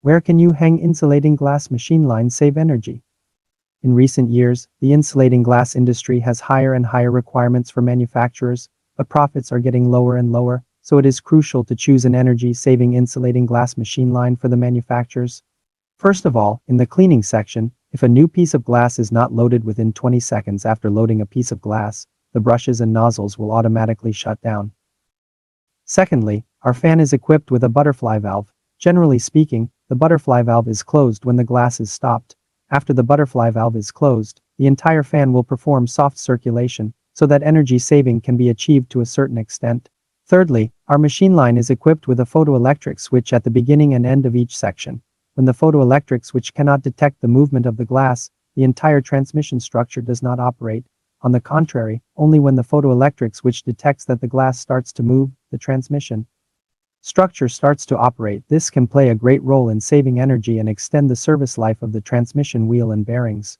Where can Yuehang insulating glass machine lines save energy? In recent years, the insulating glass industry has higher and higher requirements for manufacturers, but profits are getting lower and lower, so it is crucial to choose an energy-saving insulating glass machine line for the manufacturers. First of all, in the cleaning section, if a new piece of glass is not loaded within 20 seconds after loading a piece of glass, the brushes and nozzles will automatically shut down. Secondly, our fan is equipped with a butterfly valve. Generally speaking, the butterfly valve is closed when the glass is stopped. After the butterfly valve is closed, the entire fan will perform soft circulation, so that energy saving can be achieved to a certain extent. Thirdly, our machine line is equipped with a photoelectric switch at the beginning and end of each section. When the photoelectric switch cannot detect the movement of the glass, the entire transmission structure does not operate. On the contrary, only when the photoelectric switch detects that the glass starts to move, the transmission structure starts to operate. This can play a great role in saving energy and extend the service life of the transmission wheel and bearings.